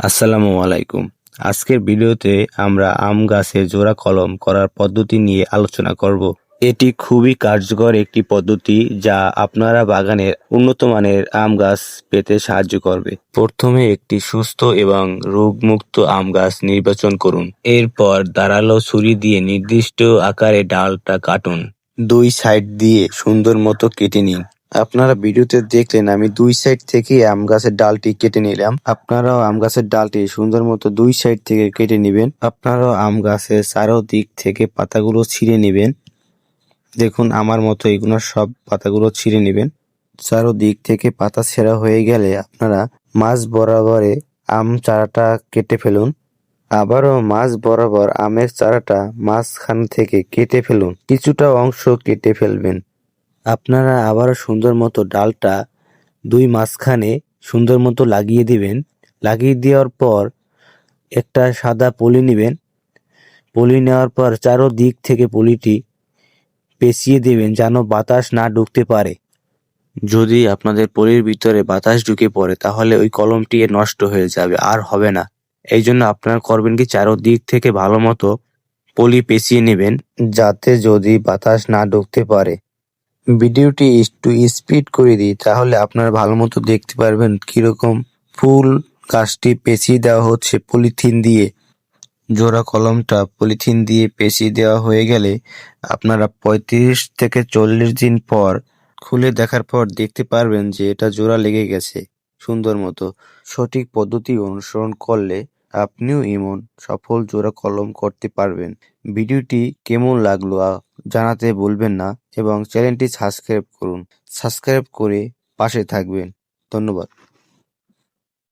আসসালামু আলাইকুম। আজকের ভিডিওতে আমরা আম গাছে জোড়া কলম করার পদ্ধতি নিয়ে আলোচনা করব। এটি খুবই কার্যকর একটি পদ্ধতি যা আপনারা বাগানের উন্নত মানের আম গাছ পেতে সাহায্য করবে। প্রথমে একটি সুস্থ এবং রোগমুক্ত আম গাছ নির্বাচন করুন। এরপর ধারালো ছুরি দিয়ে নির্দিষ্ট আকারে ডালটা কাটুন। দুই সাইড দিয়ে সুন্দর মতো কেটে নিন। আপনারা ভিডিওতে দেখলেন আমি দুই সাইড থেকে আম গাছের ডালটি কেটে নিলাম। আপনারাও আম গাছের ডালটি সুন্দর মতো দুই সাইড থেকে কেটে নেবেন। আপনারাও আম গাছের চারোদিক থেকে পাতাগুলো ছিঁড়ে নেবেন। দেখুন আমার মতো এগুলো সব পাতাগুলো ছিঁড়ে নেবেন। চারোদিক থেকে পাতা ছেঁড়া হয়ে গেলে আপনারা মাঝ বরাবরে আম চারাটা কেটে ফেলুন। আবারও মাঝ বরাবর আমের চারাটা মাঝখান থেকে কেটে ফেলুন। কিছুটা অংশ কেটে ফেলবেন। আপনারা আবারও সুন্দর মতো ডালটা দুই মাঝখানে সুন্দর মতো লাগিয়ে দিবেন। লাগিয়ে দেওয়ার পর একটা সাদা পলি নেবেন। পলি নেওয়ার পর চারোদিক থেকে পলিটি পেঁচিয়ে দেবেন যেন বাতাস না ঢুকতে পারে। যদি আপনাদের পলির ভিতরে বাতাস ঢুকে পড়ে তাহলে ওই কলমটি নষ্ট হয়ে যাবে, আর হবে না। এই জন্য আপনারা করবেন কি, চারোদিক থেকে ভালো মতো পলি পেঁচিয়ে নেবেন যাতে যদি বাতাস না ঢুকতে পারে। ভিডিওটি একটু স্পিড করে দিই তাহলে আপনারা ভালো মতো দেখতে পারবেন কিরকম ফুল গাছটি পেঁচিয়ে দেওয়া হচ্ছে পলিথিন দিয়ে। জোড়া কলমটা পলিথিন দিয়ে পেঁচিয়ে দেওয়া হয়ে গেলে আপনারা 35 থেকে 40 দিন পর খুলে দেখার পর দেখতে পারবেন যে এটা জোড়া লেগে গেছে সুন্দর মতো। সঠিক পদ্ধতি অনুসরণ করলে আপনিও এমন সফল জোড়া কলম করতে পারবেন। ভিডিওটি কেমন লাগলো জানাতে ভুলবেন না এবং চ্যানেলটি সাবস্ক্রাইব করুন। সাবস্ক্রাইব করে পাশে থাকবেন। ধন্যবাদ।